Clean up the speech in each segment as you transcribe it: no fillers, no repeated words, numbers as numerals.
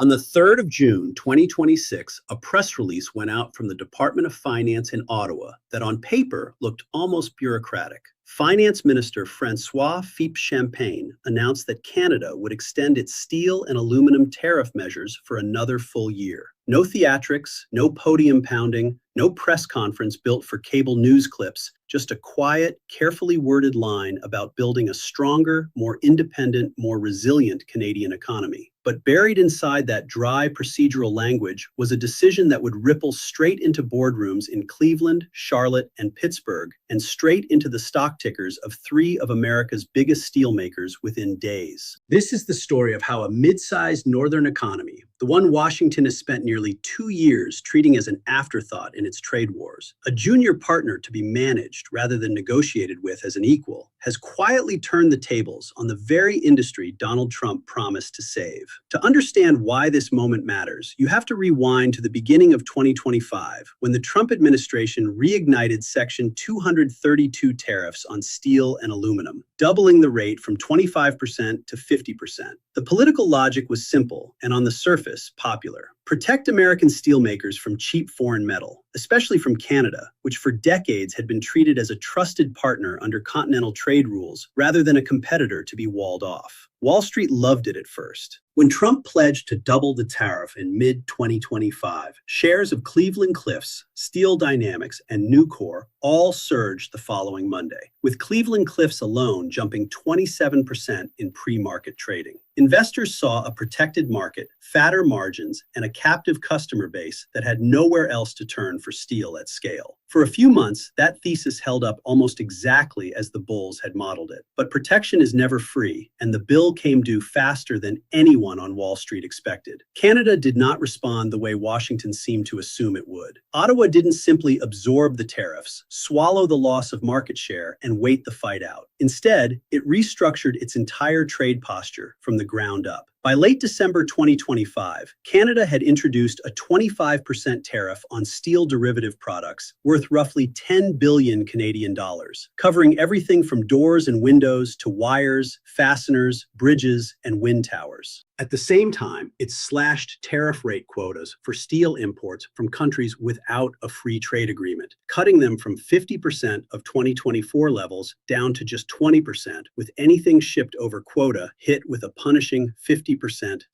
On the 3rd of June, 2026, a press release went out from the Department of Finance in Ottawa that on paper looked almost bureaucratic. Finance Minister Francois Philippe-Champagne announced that Canada would extend its steel and aluminum tariff measures for another full year. No theatrics, no podium pounding, no press conference built for cable news clips, just a quiet, carefully worded line about building a stronger, more independent, more resilient Canadian economy. But buried inside that dry procedural language was a decision that would ripple straight into boardrooms in Cleveland, Charlotte, and Pittsburgh, and straight into the stock tickers of three of America's biggest steelmakers within days. This is the story of how a mid-sized northern economy, the one Washington has spent nearly 2 years treating as an afterthought in its trade wars, a junior partner to be managed rather than negotiated with as an equal, has quietly turned the tables on the very industry Donald Trump promised to save. To understand why this moment matters, you have to rewind to the beginning of 2025, when the Trump administration reignited Section 232 tariffs on steel and aluminum, doubling the rate from 25% to 50%. The political logic was simple and on the surface popular. Protect American steelmakers from cheap foreign metal, especially from Canada, which for decades had been treated as a trusted partner under continental trade rules rather than a competitor to be walled off. Wall Street loved it at first. When Trump pledged to double the tariff in mid-2025, shares of Cleveland-Cliffs, Steel Dynamics, and Nucor all surged the following Monday, with Cleveland-Cliffs alone jumping 27% in pre-market trading. Investors saw a protected market, fatter margins, and a captive customer base that had nowhere else to turn for steel at scale. For a few months, that thesis held up almost exactly as the bulls had modeled it. But protection is never free, and the bill came due faster than anyone on Wall Street expected. Canada did not respond the way Washington seemed to assume it would. Ottawa didn't simply absorb the tariffs, swallow the loss of market share, and wait the fight out. Instead, it restructured its entire trade posture from the ground up. By late December 2025, Canada had introduced a 25% tariff on steel derivative products worth roughly 10 billion Canadian dollars, covering everything from doors and windows to wires, fasteners, bridges, and wind towers. At the same time, it slashed tariff rate quotas for steel imports from countries without a free trade agreement, cutting them from 50% of 2024 levels down to just 20%, with anything shipped over quota hit with a punishing 50%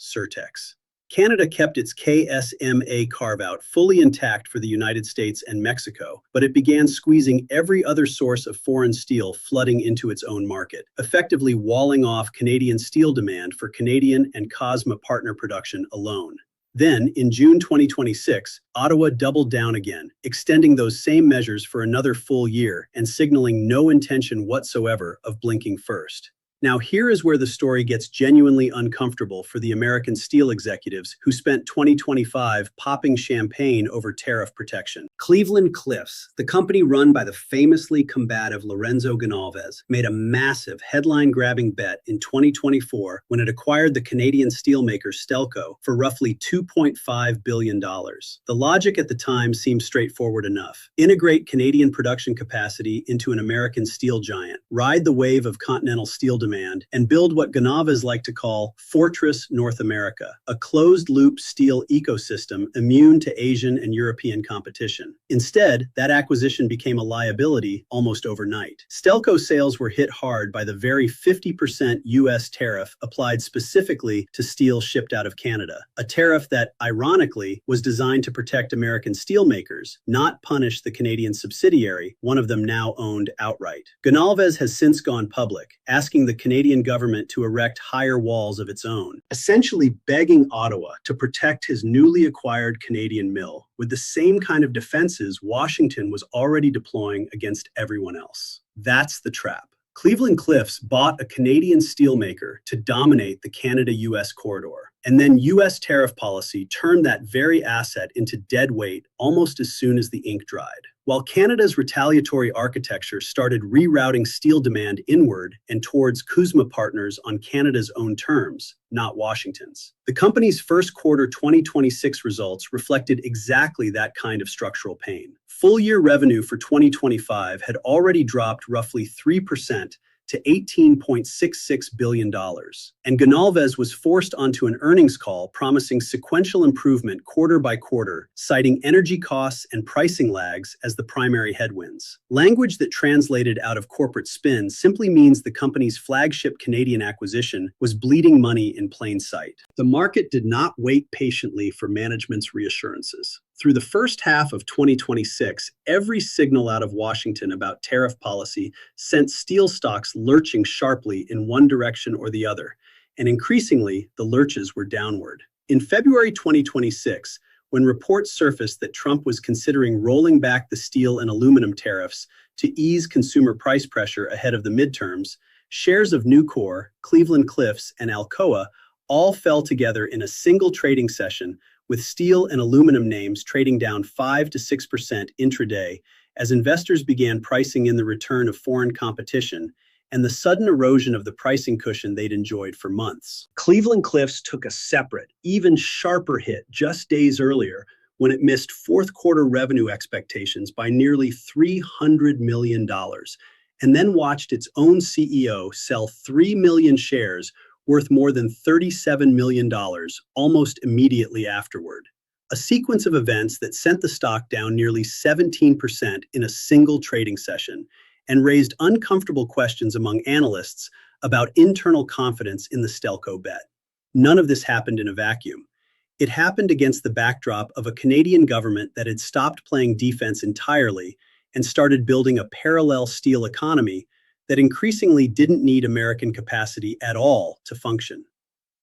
surtax. Canada kept its CUSMA carve-out fully intact for the United States and Mexico, but it began squeezing every other source of foreign steel flooding into its own market, effectively walling off Canadian steel demand for Canadian and CUSMA partner production alone. Then, in June 2026, Ottawa doubled down again, extending those same measures for another full year and signaling no intention whatsoever of blinking first. Now, here is where the story gets genuinely uncomfortable for the American steel executives who spent 2025 popping champagne over tariff protection. Cleveland-Cliffs, the company run by the famously combative Lourenco Goncalves, made a massive headline-grabbing bet in 2024 when it acquired the Canadian steelmaker Stelco for roughly $2.5 billion. The logic at the time seemed straightforward enough. Integrate Canadian production capacity into an American steel giant, ride the wave of continental steel demand, and build what Goncalves like to call Fortress North America, a closed-loop steel ecosystem immune to Asian and European competition. Instead, that acquisition became a liability almost overnight. Stelco sales were hit hard by the very 50% U.S. tariff applied specifically to steel shipped out of Canada, a tariff that, ironically, was designed to protect American steelmakers, not punish the Canadian subsidiary, one of them now owned outright. Goncalves has since gone public, asking the Canadian government to erect higher walls of its own, essentially begging Ottawa to protect his newly acquired Canadian mill with the same kind of defenses Washington was already deploying against everyone else. That's the trap. Cleveland-Cliffs bought a Canadian steelmaker to dominate the Canada-US corridor, and then US tariff policy turned that very asset into dead weight almost as soon as the ink dried. While Canada's retaliatory architecture started rerouting steel demand inward and towards CUSMA partners on Canada's own terms, not Washington's. The company's first quarter 2026 results reflected exactly that kind of structural pain. Full-year revenue for 2025 had already dropped roughly 3% to $18.66 billion. And Gonalves was forced onto an earnings call promising sequential improvement quarter by quarter, citing energy costs and pricing lags as the primary headwinds. Language that translated out of corporate spin simply means the company's flagship Canadian acquisition was bleeding money in plain sight. The market did not wait patiently for management's reassurances. Through the first half of 2026, every signal out of Washington about tariff policy sent steel stocks lurching sharply in one direction or the other, and increasingly, the lurches were downward. In February 2026, when reports surfaced that Trump was considering rolling back the steel and aluminum tariffs to ease consumer price pressure ahead of the midterms, shares of Nucor, Cleveland-Cliffs, and Alcoa all fell together in a single trading session, with steel and aluminum names trading down 5 to 6% intraday as investors began pricing in the return of foreign competition and the sudden erosion of the pricing cushion they'd enjoyed for months. Cleveland-Cliffs took a separate, even sharper hit just days earlier when it missed fourth quarter revenue expectations by nearly $300 million, and then watched its own CEO sell 3 million shares worth more than $37 million almost immediately afterward. A sequence of events that sent the stock down nearly 17% in a single trading session and raised uncomfortable questions among analysts about internal confidence in the Stelco bet. None of this happened in a vacuum. It happened against the backdrop of a Canadian government that had stopped playing defense entirely and started building a parallel steel economy that increasingly didn't need American capacity at all to function.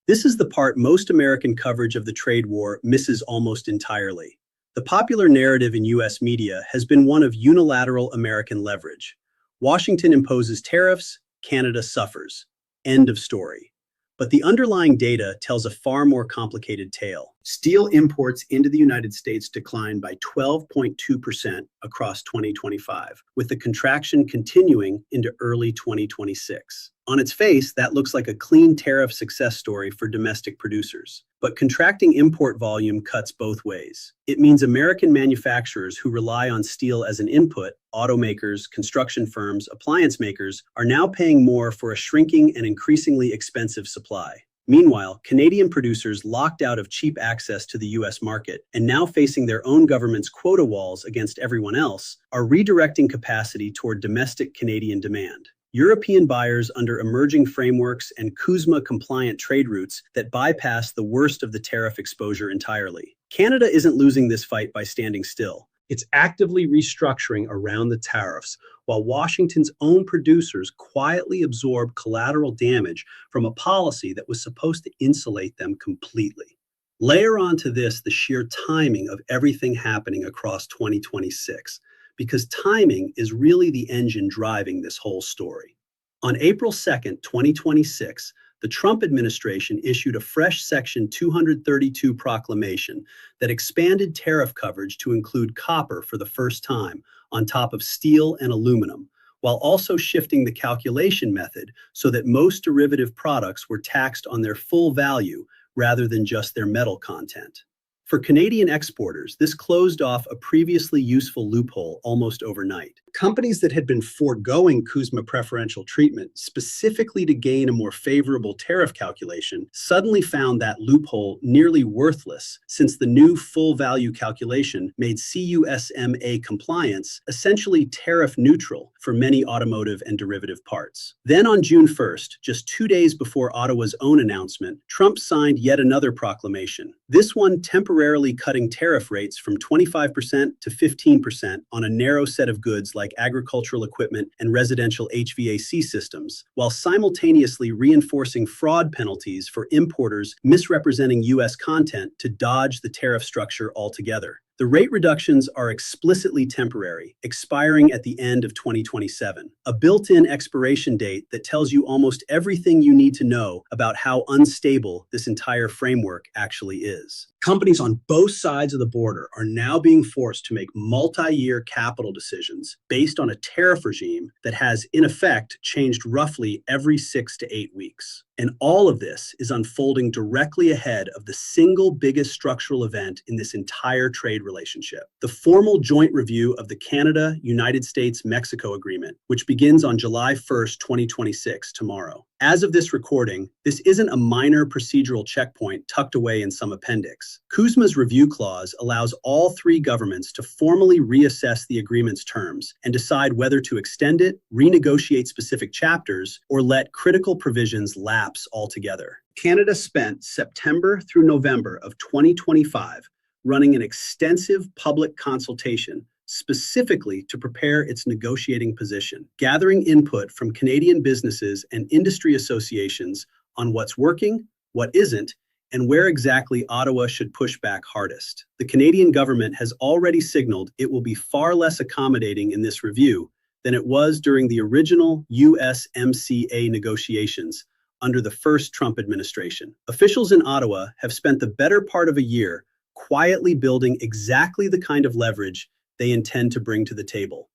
This is the part most American coverage of the trade war misses almost entirely. The popular narrative in US media has been one of unilateral American leverage. Washington imposes tariffs, Canada suffers. End of story. But the underlying data tells a far more complicated tale. Steel imports into the United States declined by 12.2% across 2025, with the contraction continuing into early 2026. On its face, that looks like a clean tariff success story for domestic producers. But contracting import volume cuts both ways. It means American manufacturers who rely on steel as an input, automakers, construction firms, appliance makers, are now paying more for a shrinking and increasingly expensive supply. Meanwhile, Canadian producers locked out of cheap access to the US market and now facing their own government's quota walls against everyone else are redirecting capacity toward domestic Canadian demand. European buyers under emerging frameworks and CUSMA compliant trade routes that bypass the worst of the tariff exposure entirely. Canada isn't losing this fight by standing still. It's actively restructuring around the tariffs, while Washington's own producers quietly absorb collateral damage from a policy that was supposed to insulate them completely. Layer onto this the sheer timing of everything happening across 2026, because timing is really the engine driving this whole story. On April 2nd, 2026, the Trump administration issued a fresh Section 232 proclamation that expanded tariff coverage to include copper for the first time, on top of steel and aluminum, while also shifting the calculation method so that most derivative products were taxed on their full value rather than just their metal content. For Canadian exporters, this closed off a previously useful loophole almost overnight. Companies that had been foregoing CUSMA preferential treatment specifically to gain a more favorable tariff calculation suddenly found that loophole nearly worthless, since the new full value calculation made CUSMA compliance essentially tariff neutral for many automotive and derivative parts. Then on June 1st, just 2 days before Ottawa's own announcement, Trump signed yet another proclamation, this one temporarily cutting tariff rates from 25% to 15% on a narrow set of goods like agricultural equipment and residential HVAC systems, while simultaneously reinforcing fraud penalties for importers misrepresenting U.S. content to dodge the tariff structure altogether. The rate reductions are explicitly temporary, expiring at the end of 2027, a built-in expiration date that tells you almost everything you need to know about how unstable this entire framework actually is. Companies on both sides of the border are now being forced to make multi-year capital decisions based on a tariff regime that has, in effect, changed roughly every 6 to 8 weeks. And all of this is unfolding directly ahead of the single biggest structural event in this entire trade relationship, the formal joint review of the Canada-United States-Mexico Agreement, which begins on July 1st, 2026, tomorrow. As of this recording, this isn't a minor procedural checkpoint tucked away in some appendix. CUSMA's review clause allows all three governments to formally reassess the agreement's terms and decide whether to extend it, renegotiate specific chapters, or let critical provisions lapse altogether. Canada spent September through November of 2025 running an extensive public consultation specifically to prepare its negotiating position, gathering input from Canadian businesses and industry associations on what's working, what isn't, and where exactly Ottawa should push back hardest. The Canadian government has already signaled it will be far less accommodating in this review than it was during the original USMCA negotiations under the first Trump administration. Officials in Ottawa have spent the better part of a year quietly building exactly the kind of leverage they intend to bring to the table: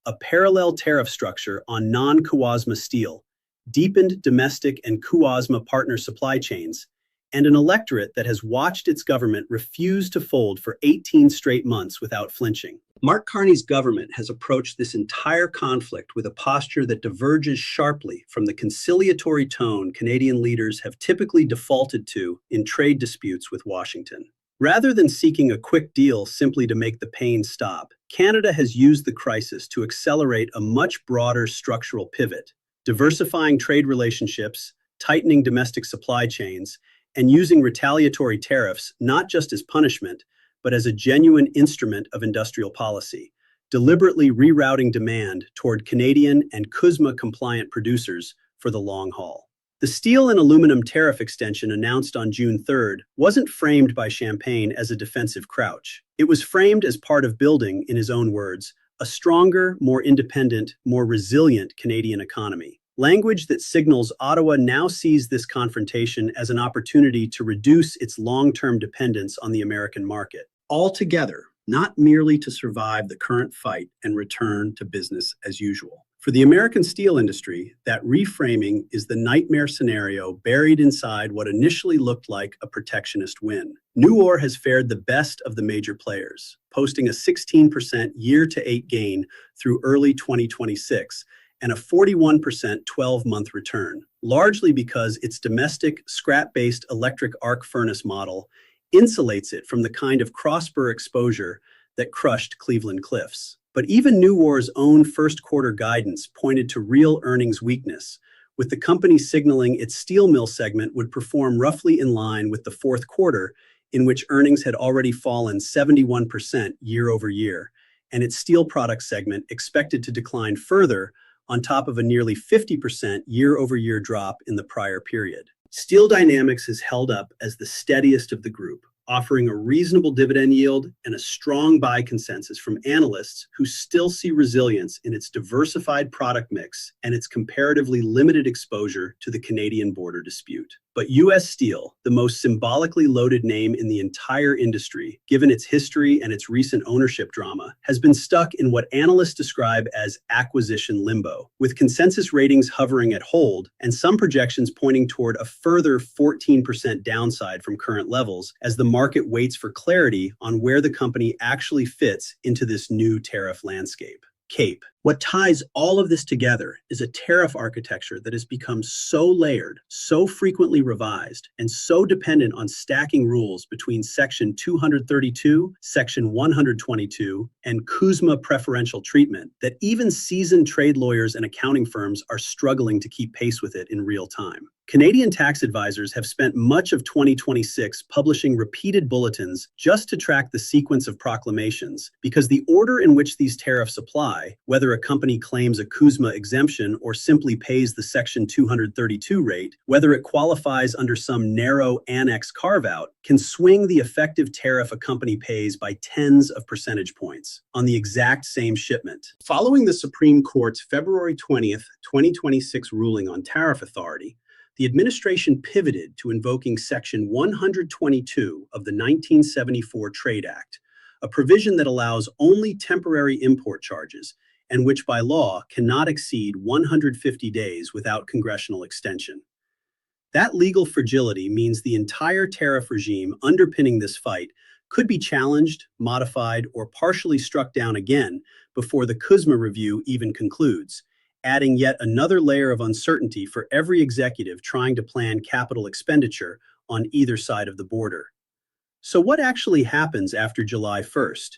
a parallel tariff structure on non-CUSMA steel, deepened domestic and CUSMA partner supply chains, and an electorate that has watched its government refuse to fold for 18 straight months without flinching. Mark Carney's government has approached this entire conflict with a posture that diverges sharply from the conciliatory tone Canadian leaders have typically defaulted to in trade disputes with Washington. Rather than seeking a quick deal simply to make the pain stop, Canada has used the crisis to accelerate a much broader structural pivot, diversifying trade relationships, tightening domestic supply chains, and using retaliatory tariffs not just as punishment, but as a genuine instrument of industrial policy, deliberately rerouting demand toward Canadian and CUSMA-compliant producers for the long haul. The steel and aluminum tariff extension announced on June 3rd wasn't framed by Champagne as a defensive crouch. It was framed as part of building, in his own words, a stronger, more independent, more resilient Canadian economy. Language that signals Ottawa now sees this confrontation as an opportunity to reduce its long-term dependence on the American market. Altogether, not merely to survive the current fight and return to business as usual. For the American steel industry, that reframing is the nightmare scenario buried inside what initially looked like a protectionist win. Nucor has fared the best of the major players, posting a 16% year-to-date gain through early 2026 and a 41% 12-month return, largely because its domestic scrap-based electric arc furnace model insulates it from the kind of cross-spur exposure that crushed Cleveland Cliffs. But even Nucor's own first quarter guidance pointed to real earnings weakness, with the company signaling its steel mill segment would perform roughly in line with the fourth quarter, in which earnings had already fallen 71% year over year, and its steel products segment expected to decline further on top of a nearly 50% year-over-year drop in the prior period. Steel Dynamics has held up as the steadiest of the group, offering a reasonable dividend yield and a strong buy consensus from analysts who still see resilience in its diversified product mix and its comparatively limited exposure to the Canadian border dispute. But U.S. Steel, the most symbolically loaded name in the entire industry, given its history and its recent ownership drama, has been stuck in what analysts describe as acquisition limbo, with consensus ratings hovering at hold and some projections pointing toward a further 14% downside from current levels as the market waits for clarity on where the company actually fits into this new tariff landscape. CAPE. What ties all of this together is a tariff architecture that has become so layered, so frequently revised, and so dependent on stacking rules between Section 232, Section 122, and CUSMA preferential treatment that even seasoned trade lawyers and accounting firms are struggling to keep pace with it in real time. Canadian tax advisors have spent much of 2026 publishing repeated bulletins just to track the sequence of proclamations, because the order in which these tariffs apply, whether a company claims a CUSMA exemption or simply pays the Section 232 rate, whether it qualifies under some narrow annex carve-out, can swing the effective tariff a company pays by tens of percentage points on the exact same shipment. Following the Supreme Court's February 20th, 2026 ruling on tariff authority, the administration pivoted to invoking Section 122 of the 1974 Trade Act, a provision that allows only temporary import charges and which by law cannot exceed 150 days without congressional extension. That legal fragility means the entire tariff regime underpinning this fight could be challenged, modified, or partially struck down again before the CUSMA review even concludes, adding yet another layer of uncertainty for every executive trying to plan capital expenditure on either side of the border. So what actually happens after July 1st?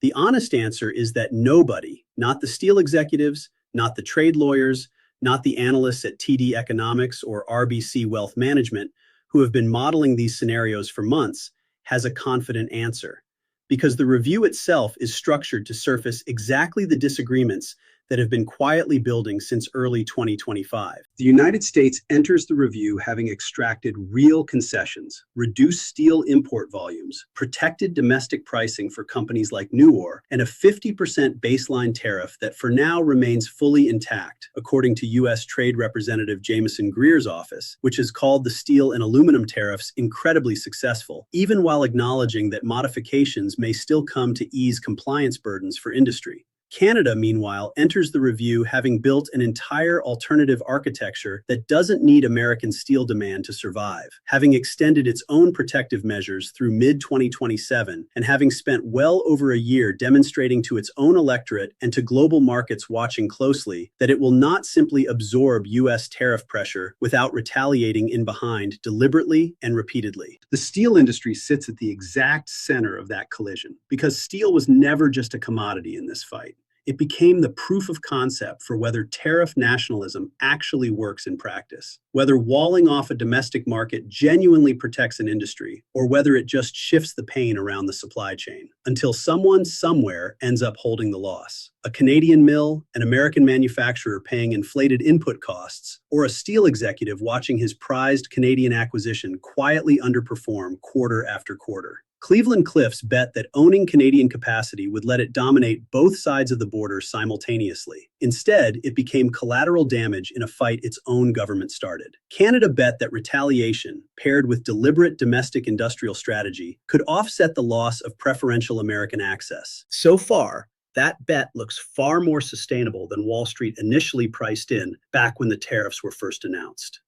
The honest answer is that nobody, not the steel executives, not the trade lawyers, not the analysts at TD Economics or RBC Wealth Management, who have been modeling these scenarios for months, has a confident answer. Because the review itself is structured to surface exactly the disagreements that have been quietly building since early 2025. The United States enters the review having extracted real concessions, reduced steel import volumes, protected domestic pricing for companies like Nucor, and a 50% baseline tariff that for now remains fully intact, according to U.S. Trade Representative Jameson Greer's office, which has called the steel and aluminum tariffs incredibly successful, even while acknowledging that modifications may still come to ease compliance burdens for industry. Canada, meanwhile, enters the review having built an entire alternative architecture that doesn't need American steel demand to survive, having extended its own protective measures through mid-2027, and having spent well over a year demonstrating to its own electorate and to global markets watching closely that it will not simply absorb U.S. tariff pressure without retaliating in behind deliberately and repeatedly. The steel industry sits at the exact center of that collision, because steel was never just a commodity in this fight. It became the proof of concept for whether tariff nationalism actually works in practice, whether walling off a domestic market genuinely protects an industry, or whether it just shifts the pain around the supply chain, until someone somewhere ends up holding the loss. A Canadian mill, an American manufacturer paying inflated input costs, or a steel executive watching his prized Canadian acquisition quietly underperform quarter after quarter. Cleveland-Cliffs bet that owning Canadian capacity would let it dominate both sides of the border simultaneously. Instead, it became collateral damage in a fight its own government started. Canada bet that retaliation, paired with deliberate domestic industrial strategy, could offset the loss of preferential American access. So far, that bet looks far more sustainable than Wall Street initially priced in back when the tariffs were first announced.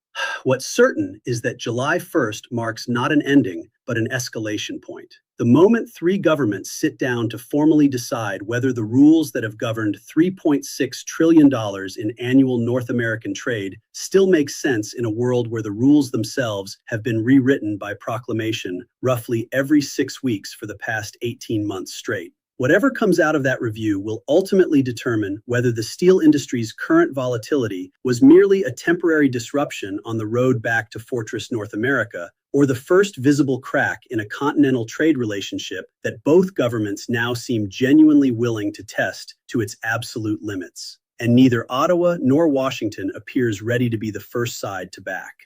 What's certain is that July 1st marks not an ending, but an escalation point. The moment three governments sit down to formally decide whether the rules that have governed $3.6 trillion in annual North American trade still make sense in a world where the rules themselves have been rewritten by proclamation roughly every 6 weeks for the past 18 months straight. Whatever comes out of that review will ultimately determine whether the steel industry's current volatility was merely a temporary disruption on the road back to Fortress North America, or the first visible crack in a continental trade relationship that both governments now seem genuinely willing to test to its absolute limits. And neither Ottawa nor Washington appears ready to be the first side to back.